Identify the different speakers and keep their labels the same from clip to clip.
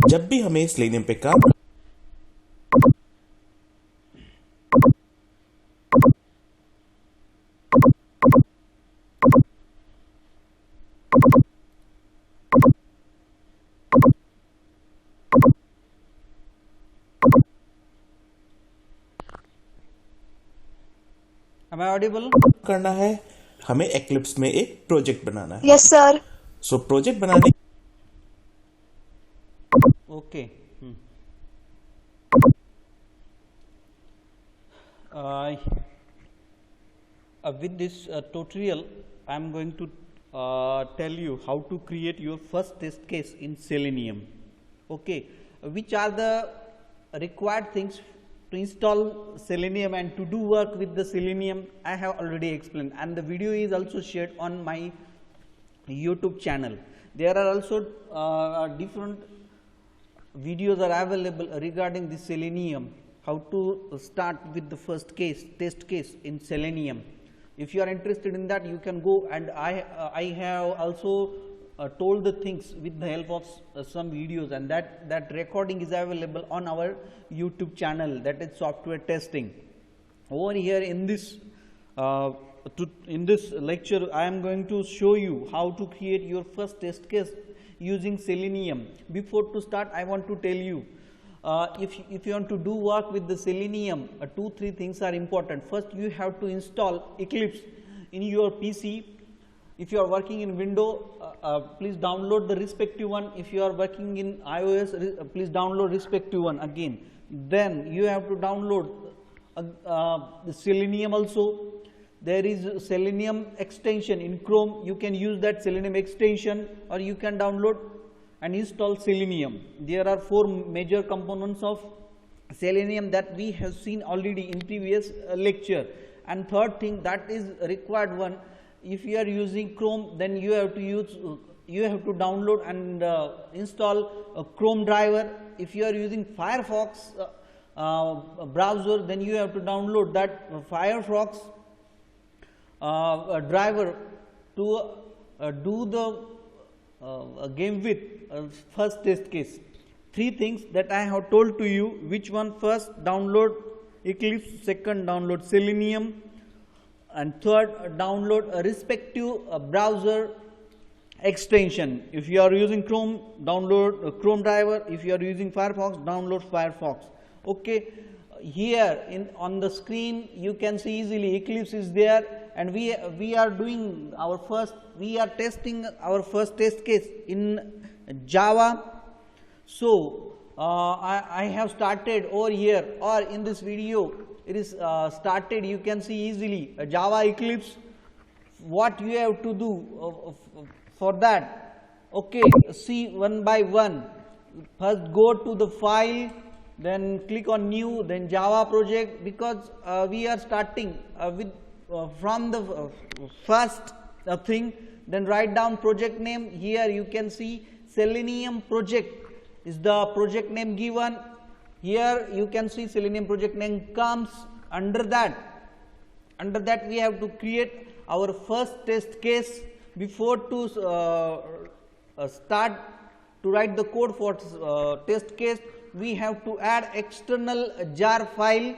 Speaker 1: जब भी हमें सेलेनियम पे काम
Speaker 2: Am I audible?
Speaker 1: करना है, हमें एक्लिप्स में एक प्रोजेक्ट बनाना है।
Speaker 3: Yes, sir.
Speaker 1: सो प्रोजेक्ट बनाने
Speaker 2: Okay. With this tutorial, I am going to tell you how to create your first test case in Selenium. Okay, which are the required things to install Selenium and to do work with the Selenium? I have already explained, and the video is also shared on my YouTube channel. There are also different videos are available regarding the Selenium, how to start with the first case, test case in Selenium. If you are interested in that, you can go, and I have also told the things with the help of some videos, and that recording is available on our YouTube channel, that is software testing. Over here in this lecture, I am going to show you how to create your first test case using Selenium. Before to start, I want to tell you, if you want to do work with the Selenium, 2-3 things are important. First, you have to install Eclipse in your PC. If you are working in Windows, please download the respective one. If you are working in iOS, please download respective one again. Then you have to download the Selenium also. There is Selenium extension in Chrome. You can use that Selenium extension, or you can download and install Selenium. There are 4 major components of Selenium that we have seen already in previous lecture. And third thing, that is required one. If you are using Chrome, then you have to download and install a Chrome driver. If you are using Firefox browser, then you have to download that Firefox driver to do the game with first test case. 3 things that I have told to you. Which one? First, download Eclipse. Second, download Selenium. And third, download a respective browser extension. If you are using Chrome, download a Chrome driver. If you are using Firefox, download Firefox. Okay, here on the screen you can see easily Eclipse is there, and we are testing our first test case in Java. So I have started over here, or in this video it is started. You can see easily Java Eclipse. What you have to do for that? Okay, see one by one. First, go to the file, then click on new, then Java project, because we are starting with from the first thing. Then write down project name. Here you can see Selenium project is the project name given. Here you can see Selenium project name comes. Under that we have to create our first test case. Before to start to write the code for test case, we have to add external jar file.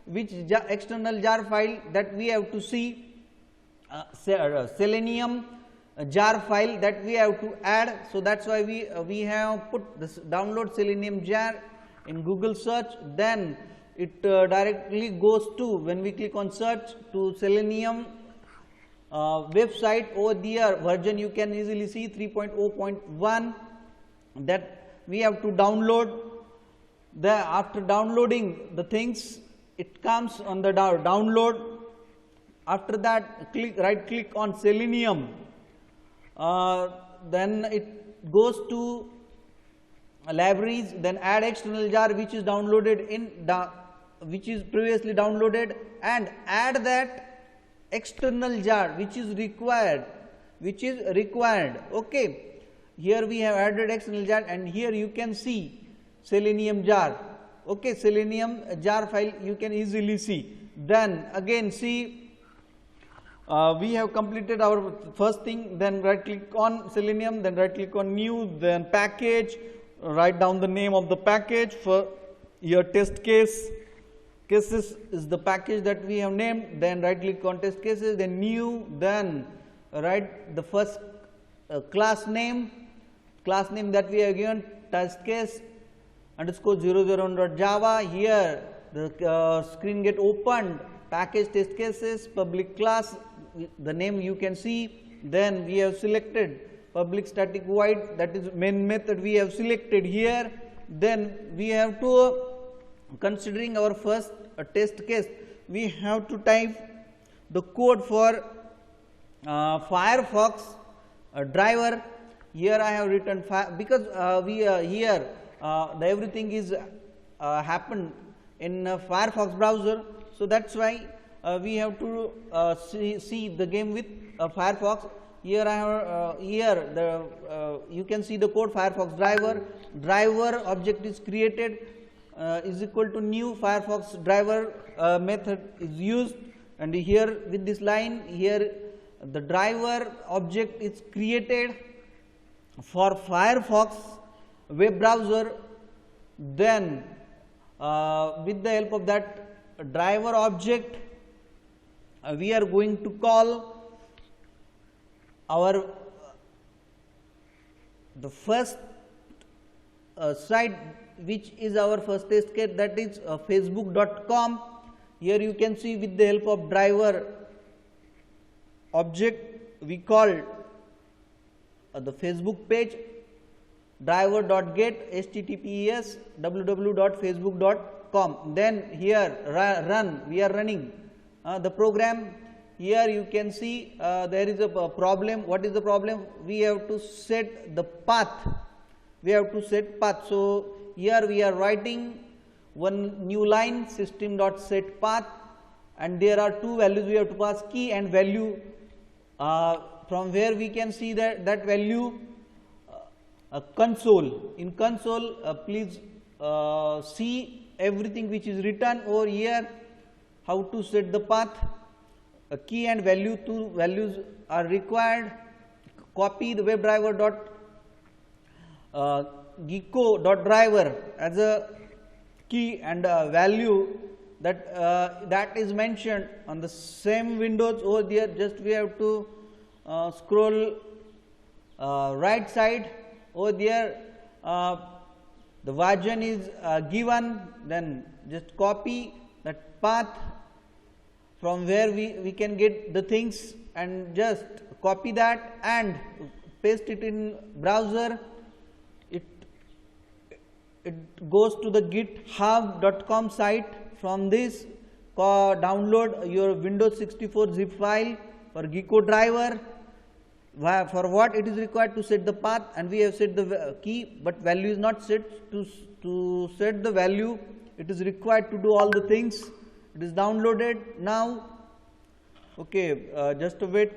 Speaker 2: Which external jar file that we have to see? Selenium jar file that we have to add. So that's why we have put this download Selenium jar in Google search. Then it directly goes to, when we click on search, to Selenium website. Over there version you can easily see 3.0.1 that we have to download. After downloading the things, it comes on the download. After that, right click on Selenium, then it goes to libraries, then add external jar which is downloaded which is previously downloaded, and add that external jar which is required. Okay, here we have added external jar, and here you can see Selenium jar. Okay, Selenium jar file you can easily see. Then again see, we have completed our first thing. Then right click on Selenium, then right click on new, then package. write down the name of the package for your test cases is the package that we have named, then right click on test cases, then new, then write the first class name that we have given, test case underscore 001.java. Here the screen get opened, package test cases, public class, the name you can see. Then we have selected public static void, that is main method we have selected here. Then we have to, considering our first test case, we have to type the code for Firefox driver. Here I have written because here everything is happened in Firefox browser, so that's why we have to see the game with Firefox. Here I have you can see the code Firefox driver object is created is equal to new Firefox driver method is used, and here with this line here the driver object is created for Firefox web browser. Then with the help of that driver object we are going to call our the first site which is our first test case, that is facebook.com. Here you can see with the help of driver object we called the Facebook page driver.get https www.facebook.com. then here run, we are running the program. Here you can see there is a problem. What is the problem? We have to set the path. So here we are writing one new line, system.setPath, and there are two values we have to pass, key and value, from where we can see that value console. In console please see everything which is written over here, how to set the path. A key and value, two values are required. Copy the WebDriver.gecko.driver as a key and value that is mentioned on the same windows over there. Just we have to scroll right side over there. The version is given. Then just copy that path from where we can get the things, and just copy that and paste it in browser. It goes to the github.com site. From this download your Windows 64 zip file for Gecko driver. For what it is required to set the path, and we have set the key, but value is not set. To set the value it is required to do all the things. It is downloaded now. Okay, just wait.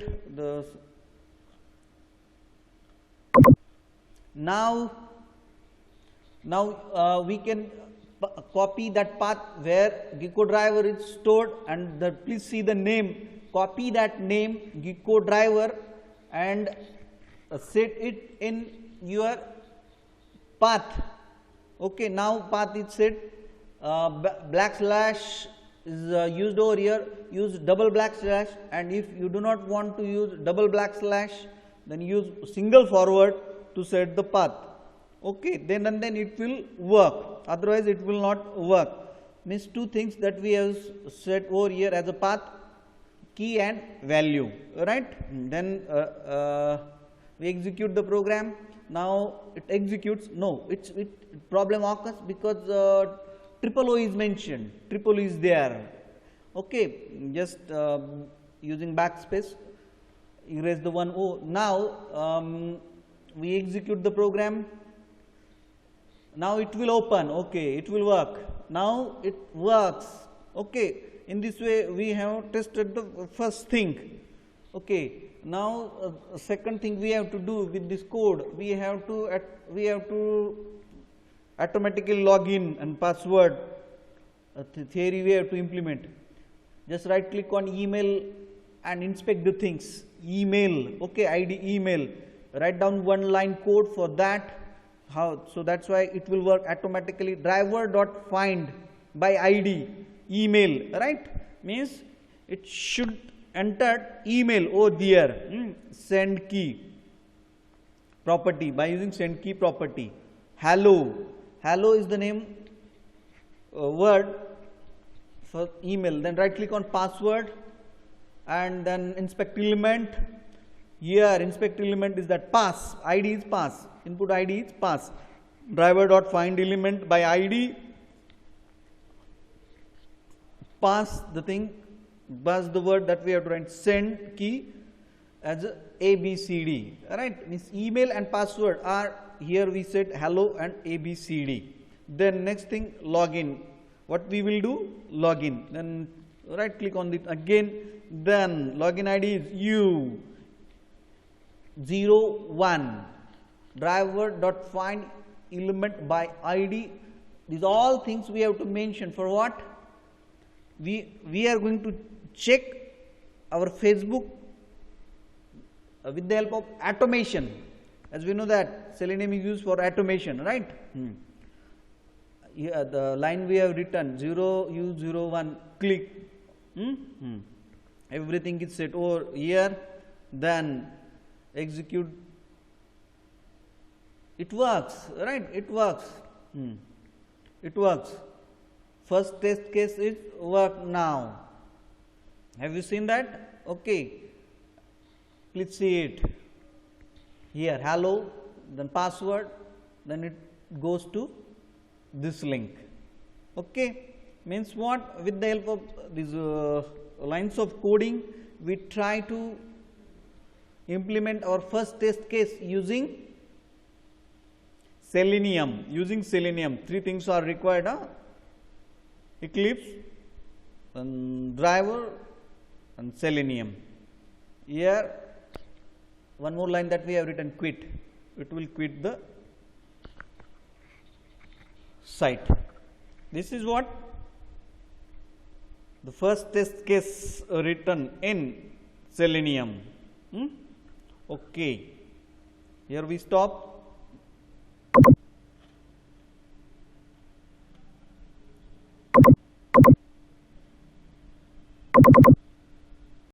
Speaker 2: Now we can copy that path where Gecko driver is stored, and please see the name. Copy that name Gecko driver and set it in your path. Okay, now path is set. / is used over here. Use double /, and if you do not want to use double /, then use single forward to set the path. Okay, then it will work, otherwise it will not work. Means two things that we have set over here as a path, key and value, right? Then we execute the program. Now it executes. No, it problem occurs because O is mentioned, O is there. Okay, just using backspace erase the one O. Now we execute the program. Now it will open. Okay, it will work. Now it works. Okay, in this way we have tested the first thing. Okay, now second thing we have to do with this code, we have to automatically log in and password theory we have to implement. Just right click on email and inspect the things. Email, okay, ID email. Write down one line code for that, How? So that's why it will work automatically. Driver dot find by ID email, right? Means it should enter email over there. Send key property by using send key property. Hello. Hello is the name word for email. Then right click on password and then inspect element. Here inspect element is that pass. ID is pass. Input ID is pass. Driver dot find element by ID. Pass the thing. Pass the word that we have to write. Send key as ABCD. Alright, means email and password are here we said hello and ABCD. Then next thing login. What we will do? Login. Then right click on it again. Then login ID is U01. Driver dot find element by ID. These all things we have to mention. For what? We are going to check our Facebook with the help of automation. As we know that Selenium is used for automation, right? Here the line we have written 0U01 click. Everything is set over here. Then execute. It works, right? It works. It works. First test case is work now. Have you seen that? Okay. Please see it. Here hello, then password, then it goes to this link. Okay. Means what? With the help of these lines of coding, we try to implement our first test case using Selenium. Using Selenium, three things are required. Eclipse, and driver, and Selenium. Here, one more line that we have written quit. It will quit the site. This is what? The first test case written in Selenium. Okay. Here we stop.